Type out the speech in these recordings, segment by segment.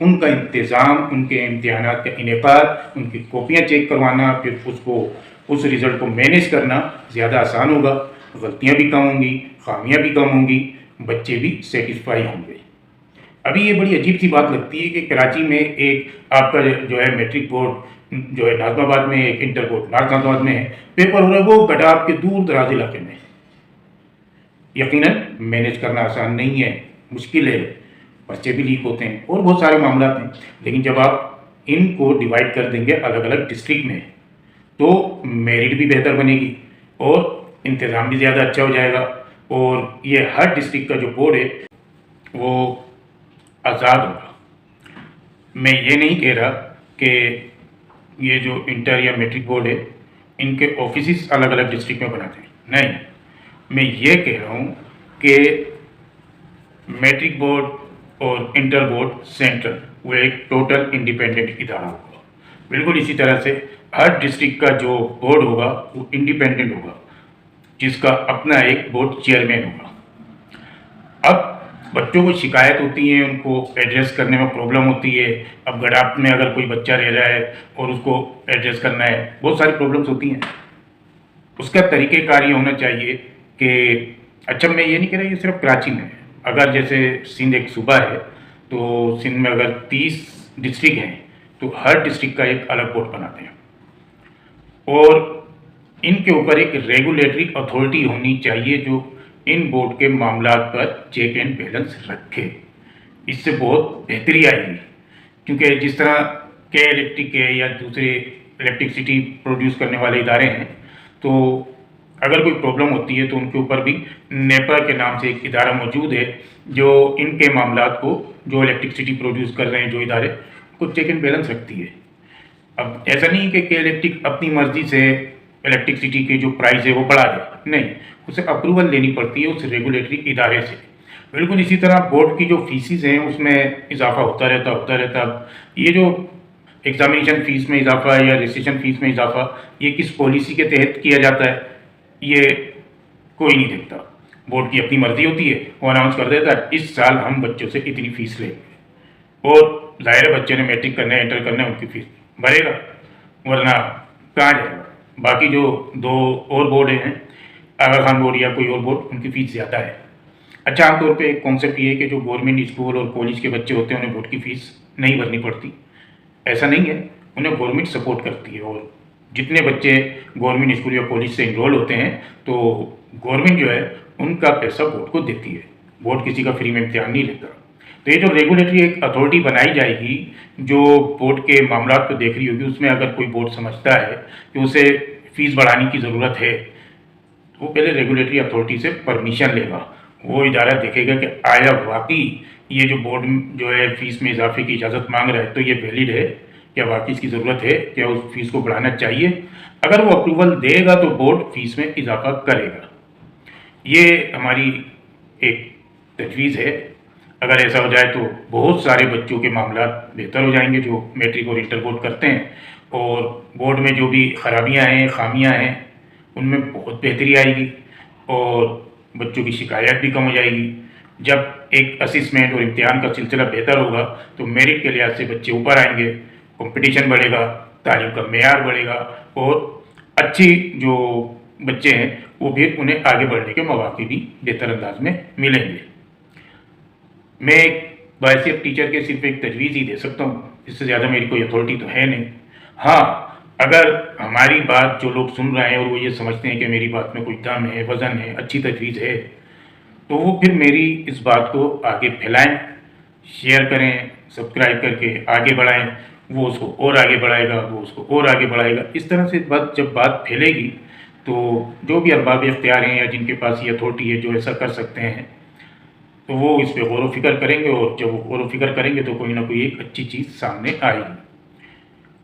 ان کا انتظام، ان کے امتحانات کا انعقاد، ان کی کاپیاں چیک کروانا، پھر اس رزلٹ کو مینیج کرنا زیادہ آسان ہوگا، غلطیاں بھی کم ہوں گی، خامیاں بھی کم ہوں گی، بچے بھی سیٹسفائی ہوں گے۔ ابھی یہ بڑی عجیب سی بات لگتی ہے کہ کراچی میں ایک آپ کا جو ہے میٹرک بورڈ جو ہے ناظم آباد میں، ایک انٹر بورڈ نارتھ ناظم آباد میں ہے، پیپر ہو رہا ہے وہ گڈھا کے دور دراز علاقے میں۔ یقیناً مینیج کرنا آسان نہیں ہے، مشکل ہے، بچے بھی لیک ہوتے ہیں اور بہت سارے معاملات ہیں، لیکن جب آپ ان کو ڈیوائڈ کر دیں گے الگ الگ ڈسٹرکٹ میں تو میرٹ بھی بہتر بنے گی اور انتظام بھی زیادہ اچھا ہو جائے گا، اور یہ ہر ڈسٹرکٹ کا جو بورڈ ہے وہ آزاد ہوگا۔ میں یہ نہیں کہہ رہا کہ یہ جو انٹر یا میٹرک بورڈ ہے ان کے آفیسز الگ الگ ڈسٹرکٹ میں بناتے ہیں، نہیں، میں یہ کہہ رہا ہوں کہ میٹرک بورڈ اور انٹر بورڈ سینٹرل وہ ایک ٹوٹل انڈیپینڈنٹ ادارہ ہوگا، بالکل اسی طرح سے ہر ڈسٹرکٹ کا جو بورڈ ہوگا وہ انڈیپینڈنٹ ہوگا، جس کا اپنا ایک بورڈ چیئرمین ہوگا۔ اب بچوں کو شکایت ہوتی ہے، ان کو ایڈریس کرنے میں پرابلم ہوتی ہے، اب گڈاپ میں اگر کوئی بچہ رہ رہا ہے اور اس کو ایڈریس کرنا ہے، بہت ساری پرابلمس ہوتی ہیں۔ اس کا طریقہ کار یہ ہونا چاہیے کہ اچھا، میں یہ نہیں کہہ رہا یہ صرف کراچی میں ہے، اگر جیسے سندھ ایک صوبہ ہے تو سندھ میں اگر 30 ڈسٹرکٹ ہیں تو ہر ڈسٹرکٹ کا ایک الگ بورڈ بناتے ہیں، اور ان کے اوپر ایک ریگولیٹری اتھارٹی ہونی چاہیے جو ان بورڈ کے معاملات پر چیک اینڈ بیلنس رکھے۔ اس سے بہت بہتری آئے گی، کیونکہ جس طرح کے الیکٹرک ہے یا دوسرے الیکٹرکسٹی پروڈیوس کرنے والے ادارے ہیں، تو اگر کوئی پرابلم ہوتی ہے تو ان کے اوپر بھی نیپرا کے نام سے ایک ادارہ موجود ہے جو ان کے معاملات کو، جو الیکٹرکسٹی پروڈیوس کر رہے ہیں جو ادارے، کو چیک اینڈ بیلنس رکھتی ہے۔ اب ایسا نہیں کہ الیکٹرک اپنی مرضی سے الیکٹرکسٹی کی جو پرائز ہے وہ بڑھا دے، نہیں، اسے اپروول لینی پڑتی ہے اس ریگولیٹری ادارے سے۔ بالکل اسی طرح بورڈ کی جو فیسز ہیں اس میں اضافہ ہوتا رہتا۔ اب یہ جو ایگزامینیشن فیس میں اضافہ یا رجسٹریشن فیس میں اضافہ، یہ کس پالیسی کے تحت کیا جاتا ہے یہ کوئی نہیں دیکھتا، بورڈ کی اپنی مرضی ہوتی ہے، وہ اناؤنس کر دیتا ہے اس سال ہم بچوں سے اتنی فیس لیں گے، اور ظاہر ہے بچے نے میٹرک کرنا ہے، انٹر کرنا ہے، ان کی فیس بھرے گا، ورنہ کہاں جائے گا۔ باقی جو 2 اور بورڈ ہیں، آغا خان بورڈ یا کوئی اور بورڈ، ان کی فیس زیادہ ہے۔ اچھا، عام طور پہ ایک کانسیپٹ یہ ہے کہ جو گورنمنٹ اسکول اور کالج کے بچے ہوتے ہیں انہیں بورڈ کی فیس نہیں بھرنی پڑتی، ایسا نہیں ہے، انہیں گورنمنٹ سپورٹ کرتی ہے، اور جتنے بچے گورنمنٹ اسکول یا کالج سے انرول ہوتے ہیں تو گورنمنٹ جو ہے ان کا پیسہ بورڈ کو دیتی ہے، بورڈ کسی کا فری میں امتحان نہیں لیتا۔ تو یہ جو ریگولیٹری ایک اتھارٹی بنائی جائے گی جو بورڈ کے معاملات کو دیکھ رہی ہوگی، اس میں اگر کوئی بورڈ سمجھتا ہے کہ اسے فیس بڑھانے کی ضرورت ہے، وہ پہلے ریگولیٹری اتھارٹی سے پرمیشن لے گا، وہ ادارہ دیکھے گا کہ آیا واقعی یہ جو بورڈ جو ہے فیس میں اضافے کی اجازت مانگ رہا ہے تو یہ ویلڈ ہے، کیا واقعی اس کی ضرورت ہے، کیا اس فیس کو بڑھانا چاہیے۔ اگر وہ اپروول دے گا تو بورڈ فیس میں اضافہ کرے گا۔ یہ ہماری ایک تجویز ہے، اگر ایسا ہو جائے تو بہت سارے بچوں کے معاملات بہتر ہو جائیں گے جو میٹرک اور انٹر بورڈ کرتے ہیں، اور بورڈ میں جو بھی خرابیاں ہیں، خامیاں ہیں، ان میں بہت بہتری آئے گی، اور بچوں کی شکایت بھی کم ہو جائے گی۔ جب ایک اسسمنٹ اور امتحان کا سلسلہ بہتر ہوگا تو میرٹ کے لحاظ سے بچے اوپر آئیں گے، کمپٹیشن بڑھے گا، تعلیم کا معیار بڑھے گا، اور اچھی جو بچے ہیں وہ بھی انہیں آگے بڑھنے کے مواقع بھی بہتر انداز میں ملیں گے۔ میں ایک باحثیت ٹیچر کے صرف ایک تجویز ہی دے سکتا ہوں، اس سے زیادہ میری کوئی اتھارٹی تو ہے نہیں۔ ہاں، اگر ہماری بات جو لوگ سن رہے ہیں اور وہ یہ سمجھتے ہیں کہ میری بات میں کوئی دم ہے، وزن ہے، اچھی تجویز ہے، تو وہ پھر میری اس بات کو آگے پھیلائیں، شیئر کریں، سبسکرائب کر کے آگے بڑھائیں، وہ اس کو اور آگے بڑھائے گا، وہ اس کو اور آگے بڑھائے گا۔ اس طرح سے جب بات پھیلے گی تو جو بھی ارباب اختیار ہیں یا جن کے پاس یہ اتھارٹی ہے جو ایسا کر سکتے ہیں تو وہ اس پہ غور و فکر کریں گے، اور جب وہ غور و فکر کریں گے تو کوئی نہ کوئی ایک اچھی چیز سامنے آئے گی۔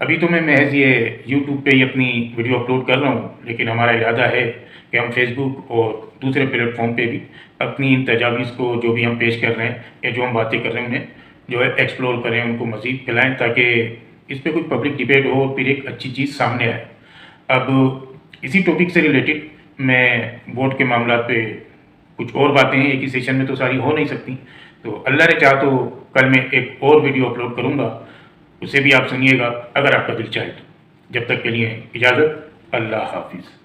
ابھی تو میں محض یہ یوٹیوب پہ ہی اپنی ویڈیو اپلوڈ کر رہا ہوں، لیکن ہمارا ارادہ ہے کہ ہم فیس بک اور دوسرے پلیٹ فارم پہ بھی اپنی ان تجاویز کو جو بھی ہم پیش کر رہے ہیں یا جو ہم باتیں کر رہے ہیں انہیں جو ہے ایکسپلور کریں، ان کو مزید پھیلائیں تاکہ اس پہ کوئی پبلک ڈیبیٹ ہو اور پھر ایک اچھی چیز سامنے آئے۔ اب اسی ٹاپک سے ریلیٹڈ میں بورڈ کے معاملات پہ کچھ اور باتیں ہیں، ایک ہی سیشن میں تو ساری ہو نہیں سکتی، تو اللہ نے چاہا تو کل میں ایک اور ویڈیو اپلوڈ کروں گا، اسے بھی آپ سنیے گا اگر آپ کا دل چاہے تو۔ جب تک کے لیے اجازت، اللہ حافظ۔